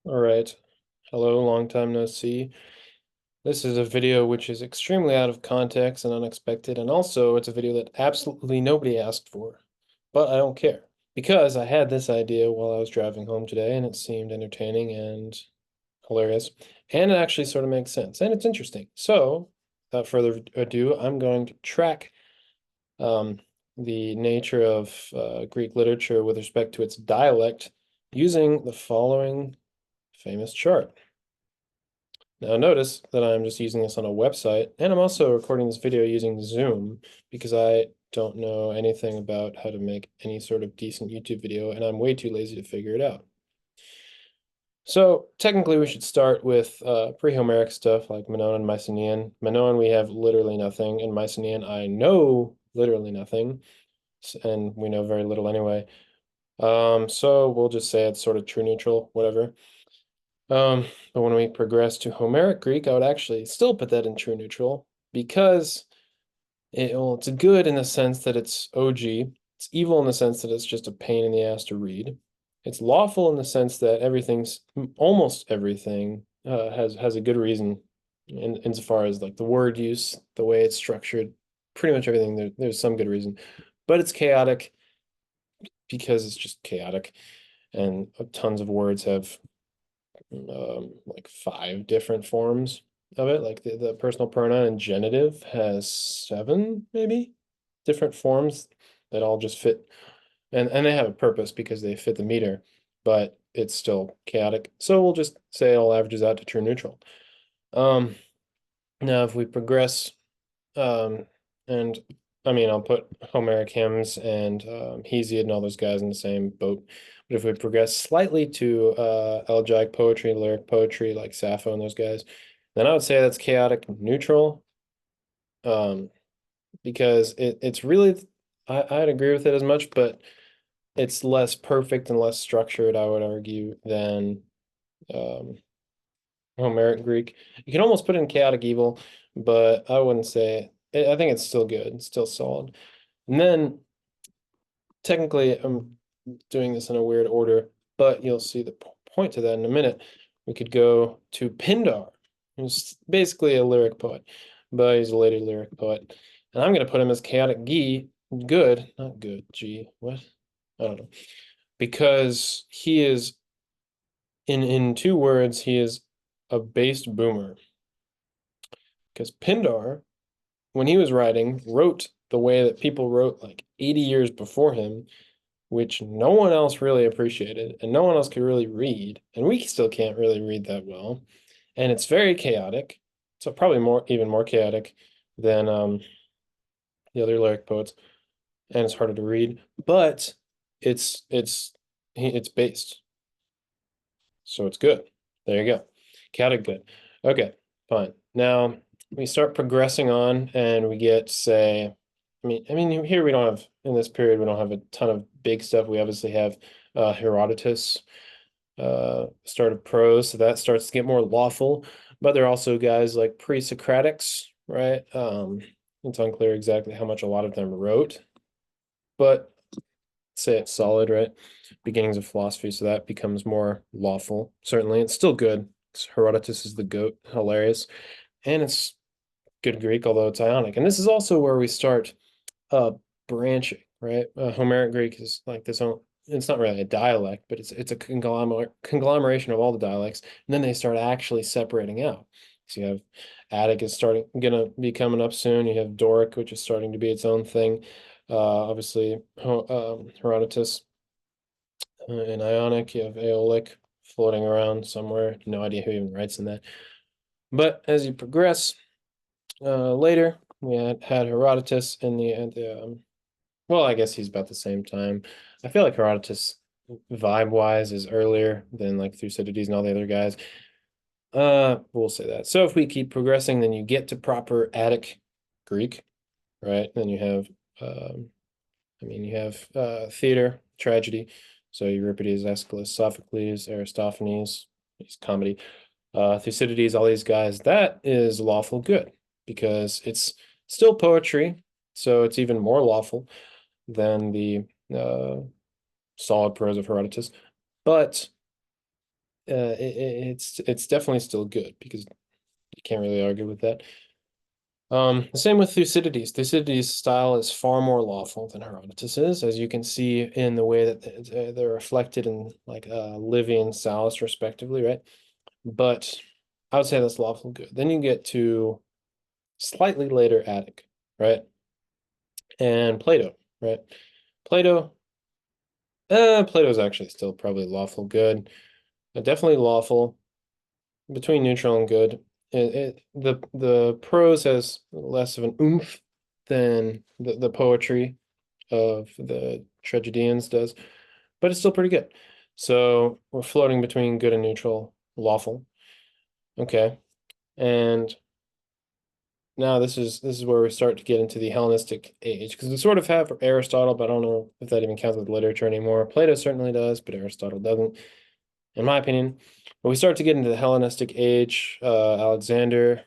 All right. Hello, long time no see. This is a video which is extremely out of context and unexpected, and also it's a video that absolutely nobody asked for. But I don't care because I had this idea while I was driving home today, and it seemed entertaining and hilarious, and it actually sort of makes sense, and it's interesting. So, without further ado, I'm going to track um, the nature of Greek literature with respect to its dialect using the following famous chart. Now notice that I'm just using this on a website, and I'm also recording this video using Zoom because I don't know anything about how to make any sort of decent YouTube video, and I'm way too lazy to figure it out. So technically we should start with pre-Homeric stuff like Minoan and Mycenaean. Minoan we have literally nothing, and Mycenaean I know literally nothing, and we know very little anyway. So we'll just say it's sort of true neutral, whatever. But when we progress to Homeric Greek, I would actually still put that in true neutral because it's good in the sense that it's OG. It's evil in the sense that it's just a pain in the ass to read. It's lawful in the sense that almost everything has a good reason insofar as like the word use, the way it's structured, pretty much everything there's some good reason. But it's chaotic because it's just chaotic, and tons of words have like five different forms of it. Like the personal pronoun and genitive has seven, maybe, different forms that all just fit. And they have a purpose because they fit the meter, but it's still chaotic. So we'll just say it all averages out to true neutral. Um, Now if we progress, um, and I mean, I'll put Homeric hymns and Hesiod and all those guys in the same boat. But if we progress slightly to elegiac poetry, lyric poetry, like Sappho and those guys, then I would say that's chaotic neutral. Um, because it's really, I'd agree with it as much, but it's less perfect and less structured, I would argue, than um, Homeric Greek. You can almost put in chaotic evil, but I wouldn't say, I think it's still good, it's still solid. And then technically, I'm doing this in a weird order, but you'll see the point to that in a minute. We could go to Pindar, who's basically a lyric poet, but he's a later lyric poet. And I'm going to put him as chaotic good, not good, G, what? I don't know. Because he is, in two words, he is a based boomer. Because Pindar, when he was writing, wrote the way that people wrote like 80 years before him, which no one else really appreciated and no one else could really read. And we still can't really read that well. And it's very chaotic. So probably even more chaotic than the other lyric poets. And it's harder to read, but it's based. So it's good. There you go. Chaotic good. Okay, fine. Now we start progressing on and we get, say, I mean, here we don't have, in this period, we don't have a ton of big stuff. We obviously have Herodotus, start of prose, so that starts to get more lawful. But there are also guys like pre-Socratics, right? It's unclear exactly how much a lot of them wrote, but say it's solid, right? Beginnings of philosophy, so that becomes more lawful. Certainly, it's still good. Herodotus is the goat, hilarious, and it's good Greek, although it's Ionic. And this is also where we start uh branching, right? Homeric Greek is like this own. It's not really a dialect, but it's a conglomeration of all the dialects, and then they start actually separating out. So you have Attic is gonna be coming up soon. You have Doric, which is starting to be its own thing. Obviously, Herodotus in Ionic. You have Aeolic floating around somewhere. No idea who even writes in that. But as you progress later, we had Herodotus in the well, I guess he's about the same time. I feel like Herodotus vibe wise is earlier than like Thucydides and all the other guys. We'll say that. So if we keep progressing, then you get to proper Attic Greek, right? Then you have you have theater, tragedy. So Euripides, Aeschylus, Sophocles, Aristophanes, he's comedy. Thucydides, all these guys, that is lawful good because it's still poetry, so it's even more lawful than the uh, solid prose of Herodotus. But it's definitely still good because you can't really argue with that. The same with Thucydides. Thucydides' style is far more lawful than Herodotus is, as you can see in the way that they're reflected in like Livy and Sallust, respectively, right? But I would say that's lawful good. Then you get to slightly later Attic, right? And Plato, right? Plato, Plato's actually still probably lawful good, but definitely lawful between neutral and good. The prose has less of an oomph than the poetry of the tragedians does, but it's still pretty good. So we're floating between good and neutral, lawful. Okay. And now this is where we start to get into the Hellenistic age, because we sort of have Aristotle, but I don't know if that even counts with literature anymore. Plato certainly does, but Aristotle doesn't, in my opinion. But we start to get into the Hellenistic age, Alexander,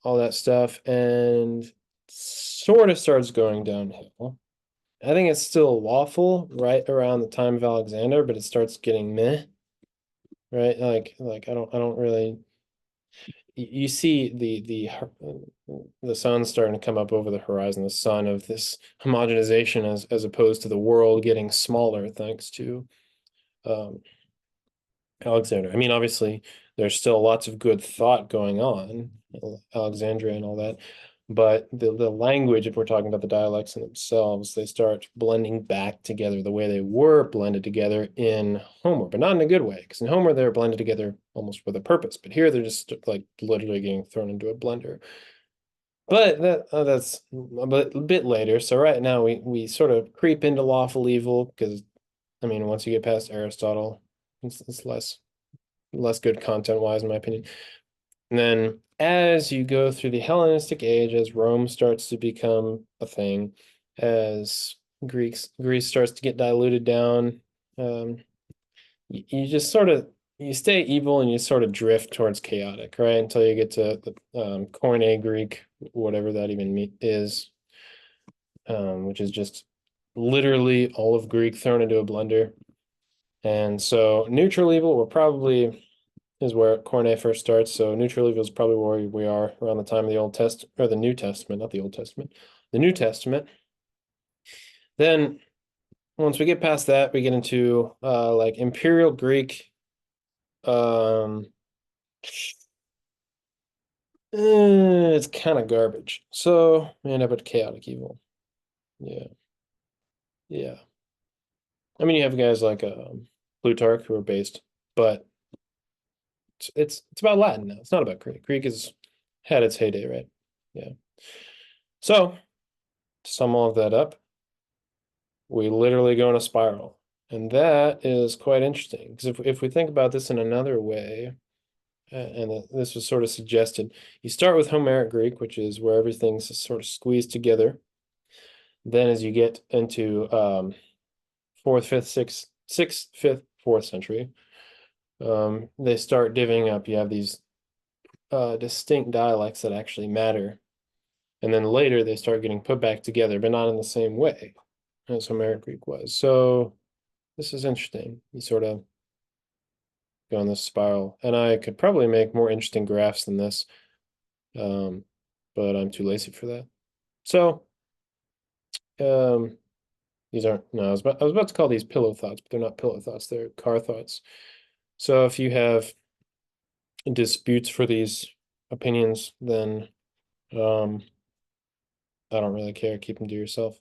all that stuff, and sort of starts going downhill. I think it's still lawful right around the time of Alexander, but it starts getting meh, right? Like I don't really you see the sun starting to come up over the horizon, the sun of this homogenization as opposed to the world getting smaller thanks to um, Alexander. I mean, obviously, there's still lots of good thought going on, Alexandria and all that, but the language, if we're talking about the dialects in themselves, they start blending back together the way they were blended together in Homer, but not in a good way, because in Homer they're blended together almost with a purpose, but here they're just like literally getting thrown into a blender. But that's a bit later. So right now we sort of creep into lawful evil because I mean once you get past Aristotle, it's less good content wise, in my opinion. And then as you go through the Hellenistic age, as Rome starts to become a thing, as Greece starts to get diluted down, um, you just sort of you stay evil and you sort of drift towards chaotic, right? Until you get to the Koine Greek, whatever that even is, which is just literally all of Greek thrown into a blender. And so neutral evil, we're probably is where Cornet first starts. So neutral evil is probably where we are around the time of the Old Testament or the New Testament, not the Old Testament, the New Testament. Then once we get past that, we get into like Imperial Greek. Um, it's kind of garbage. So we end up with chaotic evil. Yeah, yeah. I mean, you have guys like Plutarch who are based, but it's about Latin now. It's not about Greek. Greek has had its heyday, right? Yeah. So to sum all of that up, we literally go in a spiral. And that is quite interesting because if we think about this in another way, and this was sort of suggested, you start with Homeric Greek, which is where everything's sort of squeezed together. Then as you get into fourth, fifth, sixth, fifth, fourth century, they start divvying up. You have these distinct dialects that actually matter. And then later they start getting put back together, but not in the same way as Homeric Greek was. So this is interesting. You sort of go on this spiral. And I could probably make more interesting graphs than this, um, but I'm too lazy for that. So um, these aren't, no, I was about to call these pillow thoughts, but they're not pillow thoughts, they're car thoughts. So if you have disputes for these opinions, then I don't really care. Keep them to yourself.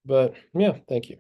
But yeah, thank you.